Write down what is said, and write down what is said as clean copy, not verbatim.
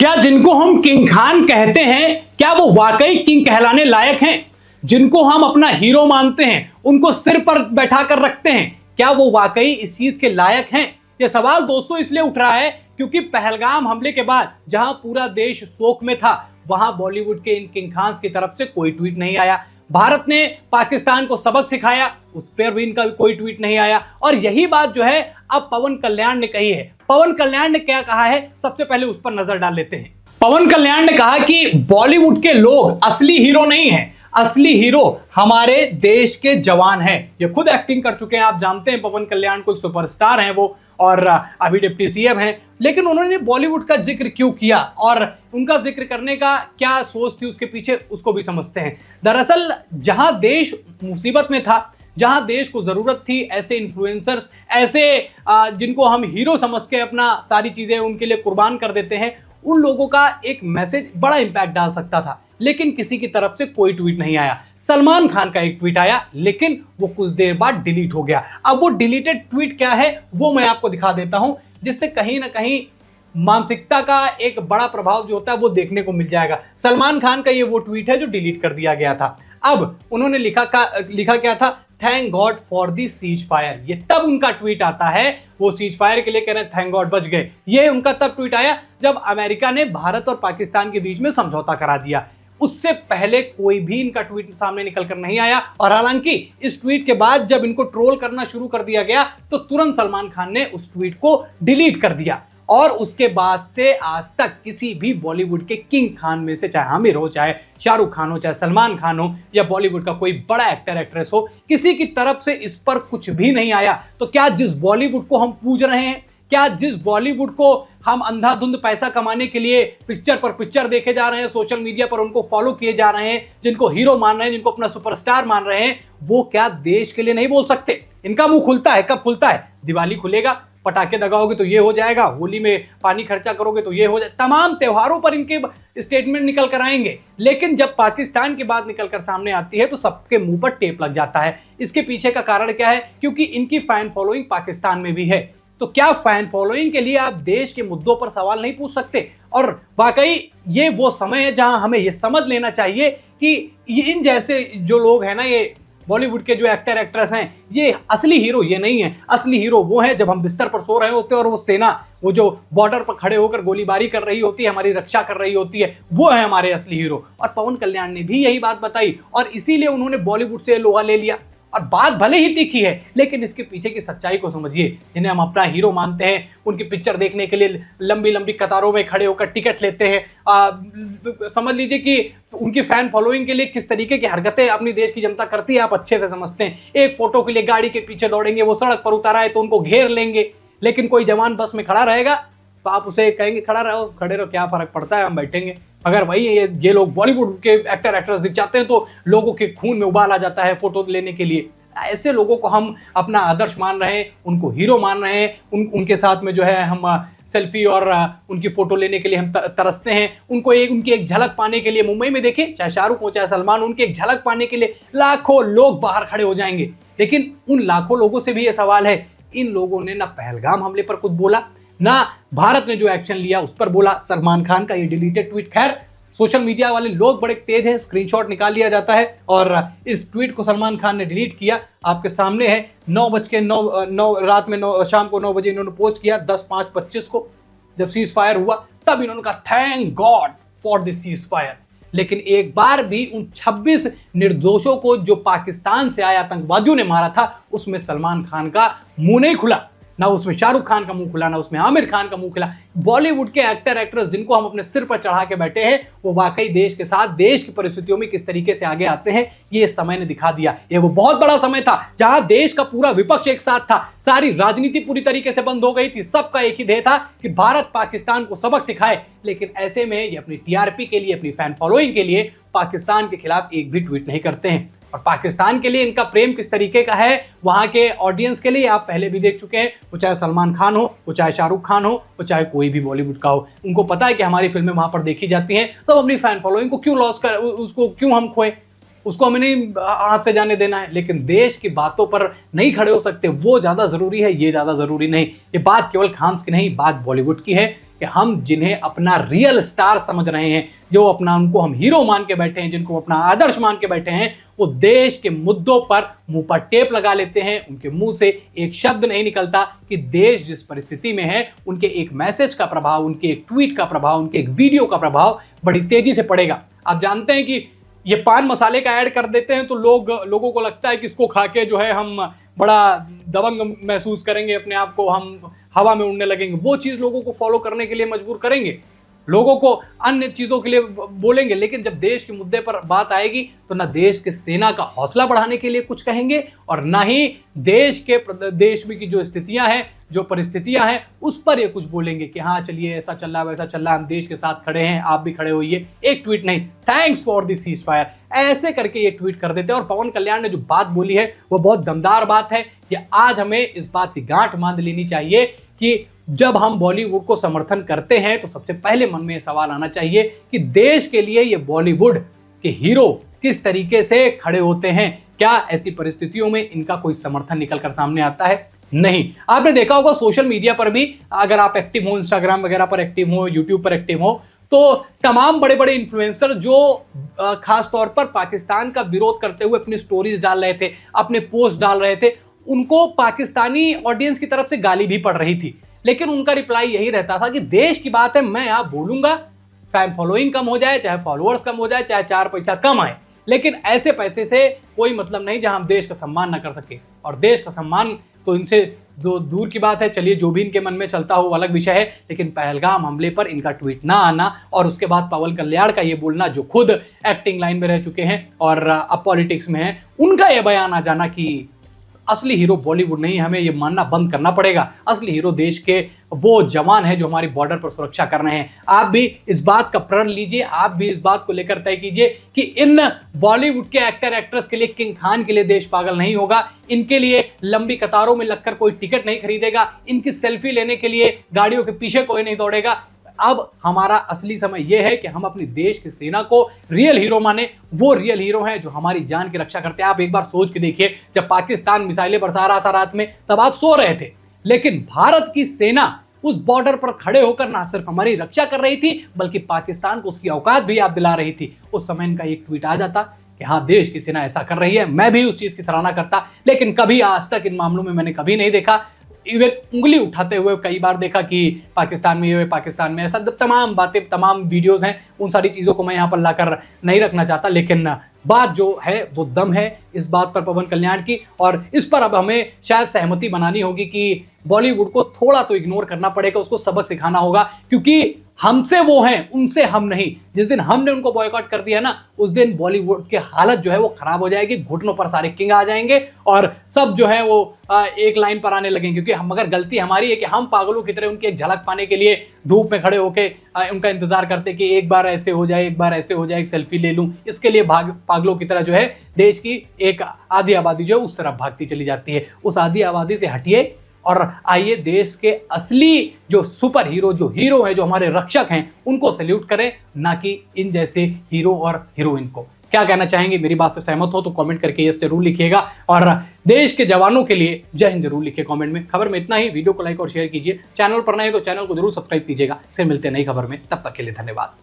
क्या जिनको हम किंग खान कहते हैं, क्या वो वाकई किंग कहलाने लायक हैं? जिनको हम अपना हीरो मानते हैं, उनको सिर पर बैठा कर रखते हैं, क्या वो वाकई इस चीज के लायक हैं? यह सवाल दोस्तों इसलिए उठ रहा है क्योंकि पहलगाम हमले के बाद जहां पूरा देश शोक में था, वहां बॉलीवुड के इन किंग खान्स की तरफ से कोई ट्वीट नहीं आया। भारत ने पाकिस्तान को सबक सिखाया, उस पर भी इनका कोई ट्वीट नहीं आया। और यही बात जो है अब पवन कल्याण ने कही है। पवन कल्याण ने क्या कहा है, सबसे पहले उस पर नजर डाल लेते हैं। पवन कल्याण ने कहा कि बॉलीवुड के लोग असली हीरो नहीं है, असली हीरो हमारे देश के जवान हैं। ये खुद एक्टिंग कर चुके हैं, आप जानते हैं पवन कल्याण को, एक सुपरस्टार हैं वो, और अभी डिप्टी सीएम हैं। लेकिन उन्होंने बॉलीवुड का जिक्र क्यों किया और उनका जिक्र करने का क्या सोच थी उसके पीछे, उसको भी समझते हैं। दरअसल जहां देश मुसीबत में था, जहां देश को जरूरत थी, ऐसे इन्फ्लुएंसर्स, ऐसे जिनको हम हीरो समझ के अपना सारी चीजें उनके लिए कुर्बान कर देते हैं, उन लोगों का एक मैसेज बड़ा इंपैक्ट डाल सकता था। लेकिन किसी की तरफ से कोई ट्वीट नहीं आया। सलमान खान का एक ट्वीट आया, लेकिन वो कुछ देर बाद डिलीट हो गया। अब वो डिलीटेड ट्वीट क्या है वो मैं आपको दिखा देता हूं, जिससे कहीं ना कहीं मानसिकता का एक बड़ा प्रभाव जो होता है वो देखने को मिल जाएगा। सलमान खान का ये वो ट्वीट है जो डिलीट कर दिया गया था। अब उन्होंने लिखा क्या था, thank God for the cease fire. ये तब उनका ट्वीट आता है, वो सीज फायर के लिए कह रहे हैं थैंक गॉड बच गए। ये उनका तब ट्वीट आया जब अमेरिका ने भारत और पाकिस्तान के बीच में समझौता करा दिया। उससे पहले कोई भी इनका ट्वीट सामने निकल कर नहीं आया। और हालांकि इस ट्वीट के बाद जब इनको ट्रोल करना शुरू कर दिया गया तो तुरंत सलमान खान ने उस ट्वीट को डिलीट कर दिया। और उसके बाद से आज तक किसी भी बॉलीवुड के किंग खान में से, चाहे आमिर हो, चाहे शाहरुख खान हो, चाहे सलमान खान हो, या बॉलीवुड का कोई बड़ा एक्टर एक्ट्रेस हो, किसी की तरफ से इस पर कुछ भी नहीं आया। तो क्या जिस बॉलीवुड को हम पूज रहे हैं, क्या जिस बॉलीवुड को हम अंधाधुंध पैसा कमाने के लिए पिक्चर पर पिक्चर देखे जा रहे हैं, सोशल मीडिया पर उनको फॉलो किए जा रहे हैं, जिनको हीरो मान रहे हैं, जिनको अपना सुपरस्टार मान रहे हैं, वो क्या देश के लिए नहीं बोल सकते? इनका मुंह खुलता है, कब खुलता है? दिवाली खुलेगा, पटाखे दगाओगे तो ये हो जाएगा, होली में पानी खर्चा करोगे तो ये हो जाए, तमाम त्योहारों पर इनके स्टेटमेंट निकल कर आएंगे। लेकिन जब पाकिस्तान की बात निकल कर सामने आती है तो सबके मुंह पर टेप लग जाता है। इसके पीछे का कारण क्या है? क्योंकि इनकी फैन फॉलोइंग पाकिस्तान में भी है। तो क्या फैन फॉलोइंग के लिए आप देश के मुद्दों पर सवाल नहीं पूछ सकते? और वाकई ये वो समय है जहां हमें ये समझ लेना चाहिए कि इन जैसे जो लोग हैं ना, ये बॉलीवुड के जो एक्टर एक्ट्रेस हैं, ये असली हीरो ये नहीं है। असली हीरो वो है जब हम बिस्तर पर सो रहे होते हैं और वो सेना, वो जो बॉर्डर पर खड़े होकर गोलीबारी कर रही होती है, हमारी रक्षा कर रही होती है, वो है हमारे असली हीरो। और पवन कल्याण ने भी यही बात बताई और इसीलिए उन्होंने बॉलीवुड से लोहा ले लिया। और बात भले ही तीखी है, लेकिन इसके पीछे की सच्चाई को समझिए। जिन्हें हम अपना हीरो मानते हैं, उनकी पिक्चर देखने के लिए लंबी लंबी कतारों में खड़े होकर टिकट लेते हैं। समझ लीजिए कि उनकी फैन फॉलोइंग के लिए किस तरीके की हरकतें अपनी देश की जनता करती है, आप अच्छे से समझते हैं। एक फोटो के लिए गाड़ी के पीछे दौड़ेंगे, वो सड़क पर उतारा है तो उनको घेर लेंगे। लेकिन कोई जवान बस में खड़ा रहेगा तो आप उसे कहेंगे खड़ा रहो, खड़े रहो, क्या फर्क पड़ता है, हम बैठेंगे। अगर वही ये लोग बॉलीवुड के एक्टर एक्ट्रेस दिख जाते हैं तो लोगों के खून में उबाल आ जाता है फोटो लेने के लिए। ऐसे लोगों को हम अपना आदर्श मान रहे हैं, उनको हीरो मान रहे हैं, उनके साथ में जो है हम सेल्फी और उनकी फोटो लेने के लिए हम तरसते हैं। उनकी एक झलक पाने के लिए मुंबई में देखें, चाहे शाहरुख हो चाहे सलमान, उनकी एक झलक पाने के लिए लाखों लोग बाहर खड़े हो जाएंगे। लेकिन उन लाखों लोगों से भी ये सवाल है, इन लोगों ने ना पहलगाम हमले पर कुछ बोला, ना भारत ने जो एक्शन लिया उस पर बोला। सलमान खान का ये डिलीटेड ट्वीट, खैर सोशल मीडिया वाले लोग बड़े तेज हैं, स्क्रीनशॉट निकाल लिया जाता है और इस ट्वीट को सलमान खान ने डिलीट किया। आपके सामने है 9:09 रात में शाम को 9 बजे इन्होंने पोस्ट किया। 10:05:25 को जब सीज फायर हुआ तब इन्होंने कहा thank God for this cease fire. लेकिन एक बार भी उन 26 निर्दोषों को जो पाकिस्तान से आए आतंकवादियों ने मारा था, उसमें सलमान खान का मुंह नहीं खुला, ना उसमें शाहरुख खान का मुंह खुला, ना उसमें आमिर खान का मुंह खुला। बॉलीवुड के एक्टर एक्ट्रेस जिनको हम अपने सिर पर चढ़ा के बैठे हैं, वो वाकई देश के साथ, देश की परिस्थितियों में किस तरीके से आगे आते हैं, ये समय ने दिखा दिया। ये वो बहुत बड़ा समय था जहां देश का पूरा विपक्ष एक साथ था, सारी राजनीति पूरी तरीके से बंद हो गई थी, सबका एक ही ध्येय था कि भारत पाकिस्तान को सबक सिखाए। लेकिन ऐसे में ये अपनी टीआरपी के लिए, अपनी फैन फॉलोइंग के लिए पाकिस्तान के खिलाफ एक भी ट्वीट नहीं करते हैं। और पाकिस्तान के लिए इनका प्रेम किस तरीके का है, वहां के ऑडियंस के लिए आप पहले भी देख चुके हैं। वो चाहे सलमान खान हो, वो चाहे शाहरुख खान हो, वो चाहे कोई भी बॉलीवुड का हो, उनको पता है कि हमारी फिल्में वहां पर देखी जाती हैं, तो अपनी फैन फॉलोइंग को क्यों लॉस कर, उसको क्यों हम खोए, उसको हमें नहीं हाथ से जाने देना है। लेकिन देश की बातों पर नहीं खड़े हो सकते, वो ज्यादा जरूरी है, ये ज्यादा जरूरी नहीं। ये बात केवल खान्स की नहीं, बात बॉलीवुड की है। कि हम जिन्हें अपना रियल स्टार समझ रहे हैं, जो अपना उनको हम हीरो मान के बैठे हैं, जिनको अपना आदर्श मान के बैठे हैं, वो देश के मुद्दों पर मुंह पर टेप लगा लेते हैं। उनके मुंह से एक शब्द नहीं निकलता कि देश जिस परिस्थिति में है, उनके एक मैसेज का प्रभाव, उनके एक ट्वीट का प्रभाव, उनके एक वीडियो का प्रभाव बड़ी तेजी से पड़ेगा। आप जानते हैं कि ये पान मसाले का ऐड कर देते हैं तो लोगों को लगता है कि इसको खा के जो है हम बड़ा दबंग महसूस करेंगे, अपने आप को हम हवा में उड़ने लगेंगे। वो चीज लोगों को फॉलो करने के लिए मजबूर करेंगे, लोगों को अन्य चीजों के लिए बोलेंगे, लेकिन जब देश के मुद्दे पर बात आएगी तो ना देश के सेना का हौसला बढ़ाने के लिए कुछ कहेंगे और ना ही देश में की जो स्थितियां हैं, जो परिस्थितियां हैं, उस पर ये कुछ बोलेंगे कि हाँ चलिए ऐसा चल रहा है, वैसा चल रहा है, हम देश के साथ खड़े हैं, आप भी खड़े होइए। एक ट्वीट नहीं, thanks for the cease fire, ऐसे करके ये ट्वीट कर देते हैं। और पवन कल्याण ने जो बात बोली है वो बहुत दमदार बात है कि आज हमें इस बात की गांठ बांध लेनी चाहिए कि जब हम बॉलीवुड को समर्थन करते हैं तो सबसे पहले मन में यह सवाल आना चाहिए कि देश के लिए ये बॉलीवुड के हीरो किस तरीके से खड़े होते हैं। क्या ऐसी परिस्थितियों में इनका कोई समर्थन निकलकर सामने आता है? नहीं। आपने देखा होगा सोशल मीडिया पर भी, अगर आप एक्टिव हो, इंस्टाग्राम वगैरह पर एक्टिव हो, यूट्यूब पर एक्टिव हो, तो तमाम बड़े बड़े इन्फ्लुएंसर जो खास तौर पर पाकिस्तान का विरोध करते हुए अपनी स्टोरीज डाल रहे थे, अपने पोस्ट डाल रहे थे, उनको पाकिस्तानी ऑडियंस की तरफ से गाली भी पड़ रही थी, लेकिन उनका रिप्लाई यही रहता था कि देश की बात है, मैं यहां बोलूंगा, फैन फॉलोइंग कम हो जाए, चाहे फॉलोअर्स कम हो जाए, चाहे 4 पैसा कम आए, लेकिन ऐसे पैसे से कोई मतलब नहीं जहां हम देश का सम्मान ना कर सके। और देश का सम्मान तो इनसे जो दूर की बात है, चलिए जो भी इनके मन में चलता हो अलग विषय है, लेकिन पहलगाम हमले पर इनका ट्वीट ना आना और उसके बाद पवन कल्याण का ये बोलना, जो खुद एक्टिंग लाइन में रह चुके हैं और अब पॉलिटिक्स में है, उनका यह बयान आ जाना कि असली हीरो बॉलीवुड नहीं, हमें ये मानना बंद करना पड़ेगा, असली हीरो देश के वो जवान हैं जो हमारी बॉर्डर पर सुरक्षा कर रहे हैं। आप भी इस बात का प्रण लीजिए, आप भी इस बात को लेकर तय कीजिए कि इन बॉलीवुड के एक्टर एक्ट्रेस के लिए, किंग खान के लिए देश पागल नहीं होगा, इनके लिए लंबी कतारों में लगकर कोई टिकट नहीं खरीदेगा, इनकी सेल्फी लेने के लिए गाड़ियों के पीछे कोई नहीं दौड़ेगा। अब हमारा असली समय यह है कि हम अपनी देश की सेना को रियल हीरो माने। वो रियल हीरो हैं जो हमारी जान की रक्षा करते हैं। आप एक बार सोच के देखिए, जब पाकिस्तान मिसाइलें बरसा रहा था रात में, तब आप सो रहे थे, लेकिन भारत की सेना उस बॉर्डर पर खड़े होकर ना सिर्फ हमारी रक्षा कर रही थी, बल्कि पाकिस्तान को उसकी औकात भी याद दिला रही थी। उस समय इनका एक ट्वीट आ जाता कि हाँ, देश की सेना ऐसा कर रही है, मैं भी उस चीज की सराहना करता, लेकिन कभी आज तक इन मामलों में मैंने कभी नहीं देखा। इवन उंगली उठाते हुए कई बार देखा कि पाकिस्तान में ये, पाकिस्तान में ऐसा, तमाम बातें, तमाम वीडियोस हैं, उन सारी चीजों को मैं यहाँ पर लाकर नहीं रखना चाहता, लेकिन बात जो है वो दम है इस बात पर पवन कल्याण की। और इस पर अब हमें शायद सहमति बनानी होगी कि बॉलीवुड को थोड़ा तो इग्नोर करना पड़ेगा, उसको सबक सिखाना होगा, क्योंकि हमसे वो हैं, उनसे हम नहीं। जिस दिन हमने उनको बॉयकॉट कर दिया ना, उस दिन बॉलीवुड की हालत जो है वो खराब हो जाएगी, घुटनों पर सारे किंग आ जाएंगे और सब जो है वो एक लाइन पर आने लगेंगे। क्योंकि हम, अगर गलती हमारी है कि हम पागलों की तरह उनकी एक झलक पाने के लिए धूप में खड़े होकर उनका इंतजार करते कि एक बार ऐसे हो जाए, एक बार ऐसे हो जाए, एक सेल्फी ले लूं, इसके लिए पागलों की तरह जो है देश की एक आधी आबादी जो है उस तरफ भागती चली जाती है। उस आधी आबादी से हटिए और आइए देश के असली जो सुपर हीरो, जो हीरो हैं, जो हमारे रक्षक हैं, उनको सैल्यूट करें, ना कि इन जैसे हीरो और हीरोइन को। क्या कहना चाहेंगे? मेरी बात से सहमत हो तो कमेंट करके यस जरूर लिखिएगा और देश के जवानों के लिए जय हिंद जरूर लिखिए कमेंट में। खबर में इतना ही। वीडियो को लाइक और शेयर कीजिए, चैनल पर नए तो चैनल को जरूर सब्सक्राइब कीजिएगा। फिर मिलते हैं नई खबर में, तब तक के लिए धन्यवाद।